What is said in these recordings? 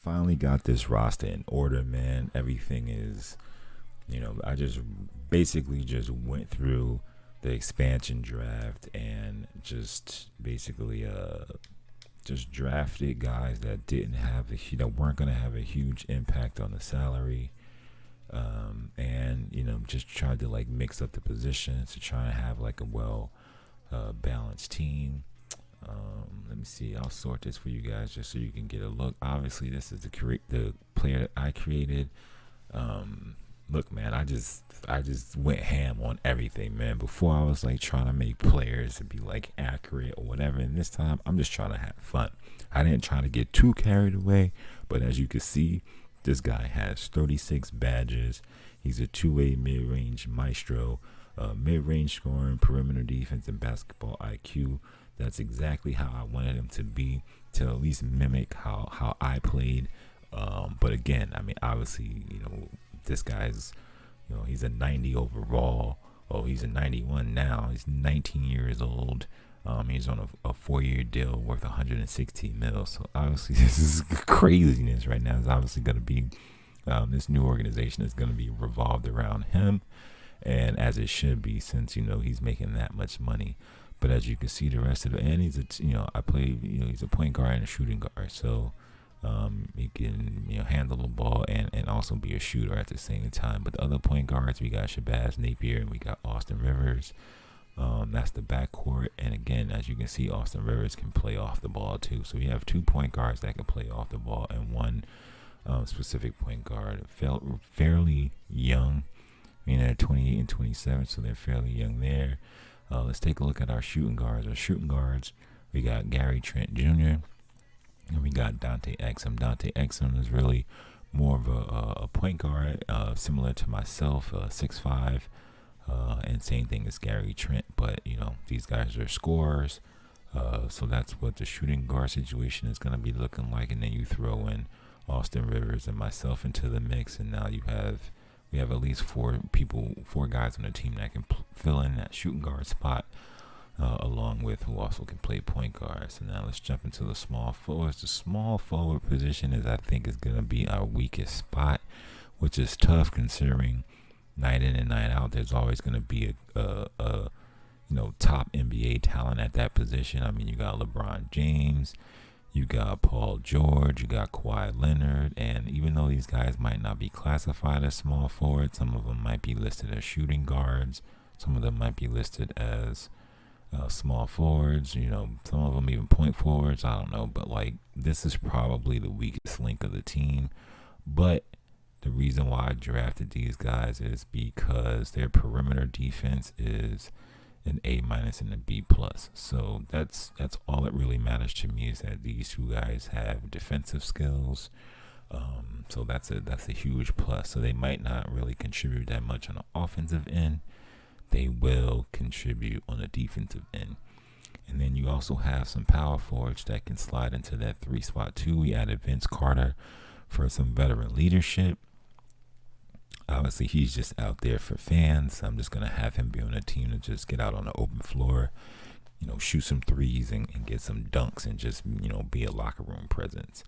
finally got this roster in order, man. Everything is, I just basically just went through the expansion draft and just basically just drafted guys that didn't have that weren't gonna have a huge impact on the salary, and just tried to like mix up the positions to try and have like a well balanced team. Let me see. I'll sort this for you guys just so you can get a look. Obviously, this is the player that I created. Look, man, I just went ham on everything, man. Before I was like trying to make players to be like accurate or whatever, and this time I'm just trying to have fun. I didn't try to get too carried away, but as you can see, this guy has 36 badges. He's a two-way mid-range maestro, mid-range scoring, perimeter defense, and basketball IQ. That's exactly how I wanted him to be, to at least mimic how I played. But again, I mean, obviously, this guy's, he's a 90 overall. Oh, he's a 91 now. He's 19 years old. He's on a 4-year deal worth 116 mil. So obviously, this is craziness right now. It's obviously going to be, this new organization is going to be revolved around him, and as it should be, since he's making that much money. But as you can see, the rest of it, and he's he's a point guard and a shooting guard. So he can handle the ball and also be a shooter at the same time. But the other point guards, we got Shabazz Napier and we got Austin Rivers. That's the backcourt. And again, as you can see, Austin Rivers can play off the ball too. So we have 2 point guards that can play off the ball and one specific point guard. Fairly young. They're 28 and 27, so they're fairly young there. Let's take a look at our shooting guards. We got Gary Trent Jr. and we got Dante Exum. Dante Exum is really more of a point guard, similar to myself, 6'5", and same thing as Gary Trent. But these guys are scorers, so that's what the shooting guard situation is going to be looking like. And then you throw in Austin Rivers and myself into the mix, and now we have at least 4 guys on the team that can fill in that shooting guard spot, along with who also can play point guard. So now let's jump into the small forwards. The small forward position I think is going to be our weakest spot, which is tough considering night in and night out there's always going to be a top NBA talent at that position. I mean, you got LeBron James, you got Paul George, you got Kawhi Leonard, and even though these guys might not be classified as small forwards, some of them might be listed as shooting guards, some of them might be listed as small forwards, some of them even point forwards, I don't know, but like this is probably the weakest link of the team. But the reason why I drafted these guys is because their perimeter defense is an A- and a B+. So that's all that really matters to me, is that these 2 guys have defensive skills. So that's a huge plus. So they might not really contribute that much on the offensive end. They will contribute on the defensive end. And then you also have some power forwards that can slide into that 3 spot too. We added Vince Carter for some veteran leadership. Obviously, he's just out there for fans. I'm just going to have him be on a team to just get out on the open floor, shoot some threes and get some dunks and just, be a locker room presence.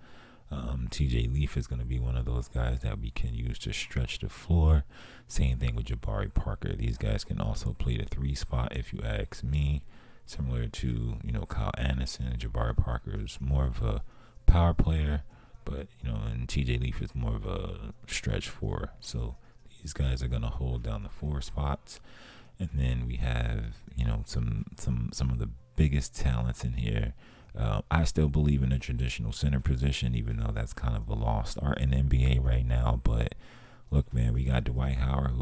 TJ Leaf is going to be one of those guys that we can use to stretch the floor. Same thing with Jabari Parker. These guys can also play the 3 spot, if you ask me. Similar to, Kyle Anderson. Jabari Parker is more of a power player, but, and TJ Leaf is more of a stretch 4. So these guys are going to hold down the 4 spots. And then we have, some of the biggest talents in here. I still believe in the traditional center position, even though that's kind of a lost art in the NBA right now. But look, man, we got Dwight Howard,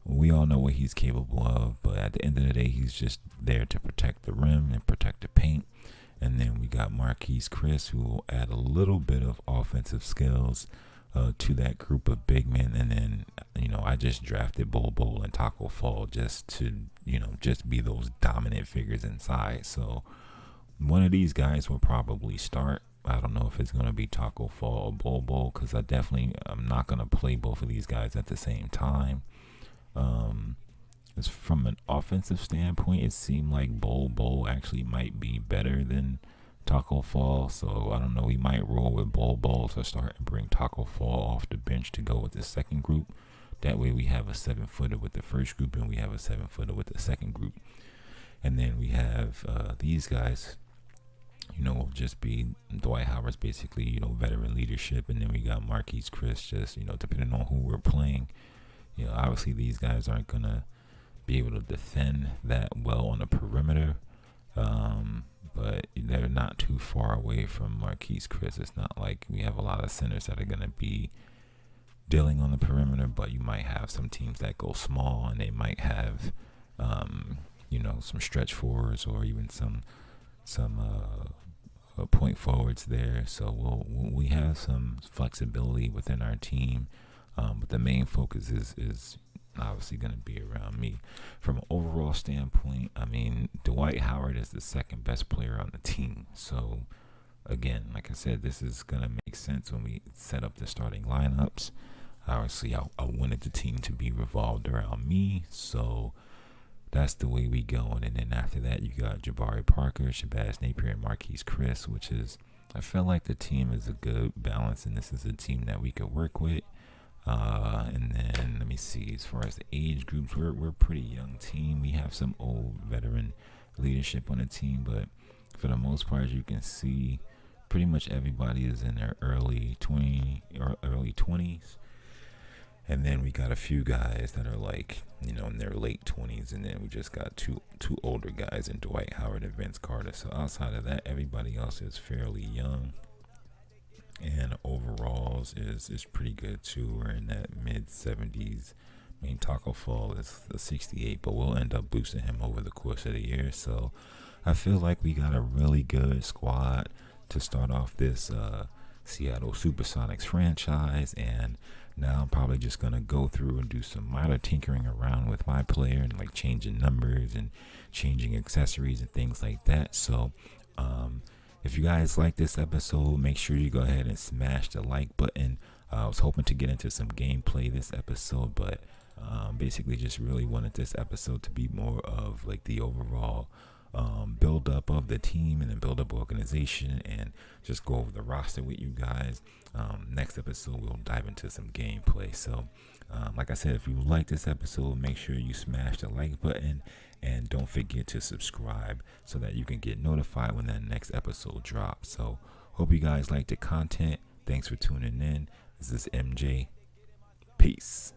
we all know what he's capable of. But at the end of the day, he's just there to protect the rim and protect the paint. And then we got Marquise Chris, who will add a little bit of offensive skills to that group of big men. And then, I just drafted Bol and Taco Fall just to, just be those dominant figures inside. So one of these guys will probably start. I don't know if it's going to be Taco Fall or Bol, because I'm not going to play both of these guys at the same time. From an offensive standpoint, it seemed like Bol actually might be better than Taco Fall. So I don't know, we might roll with Bol to start and bring Taco Fall off the bench to go with the second group. That way we have a 7-footer with the first group and we have a 7-footer with the second group. And then we have these guys, will just be Dwight Howard's basically, veteran leadership. And then we got Marquise Chris, just, depending on who we're playing. Obviously these guys aren't going to be able to defend that well on the perimeter. But they're not too far away from Marquise Chris. It's not like we have a lot of centers that are going to be dealing on the perimeter, but you might have some teams that go small and they might have, some stretch forwards or even some point forwards there. So we have some flexibility within our team, but the main focus is obviously going to be around me. From an overall standpoint, I mean, Dwight Howard is the second best player on the team. So again, like I said, this is going to make sense when we set up the starting lineups. Obviously, I wanted the team to be revolved around me, so that's the way we go. And then after that, you got Jabari Parker, Shabazz Napier, and Marquise Chris, which is, I feel like the team is a good balance, and this is a team that we could work with. And then let me see, as far as the age groups, we're a pretty young team. We have some old veteran leadership on the team, but for the most part, as you can see, pretty much everybody is in their early 20s. And then we got a few guys that are like, in their late 20s, and then we just got two older guys in Dwight Howard and Vince Carter. So outside of that, everybody else is fairly young. And overalls is pretty good too. We're in that mid 70s. I mean, Taco Fall is a 68, but we'll end up boosting him over the course of the year. So I feel like we got a really good squad to start off this Seattle Supersonics franchise. And now I'm probably just going to go through and do some minor tinkering around with my player and like changing numbers and changing accessories and things like that. So if you guys like this episode, make sure you go ahead and smash the like button. I was hoping to get into some gameplay this episode, but basically just really wanted this episode to be more of like the overall build up of the team and then build up organization and just go over the roster with you guys. Next episode, we'll dive into some gameplay. So like I said, if you like this episode, make sure you smash the like button. And don't forget to subscribe so that you can get notified when that next episode drops. So hope you guys like the content. Thanks for tuning in. This is MJ. Peace.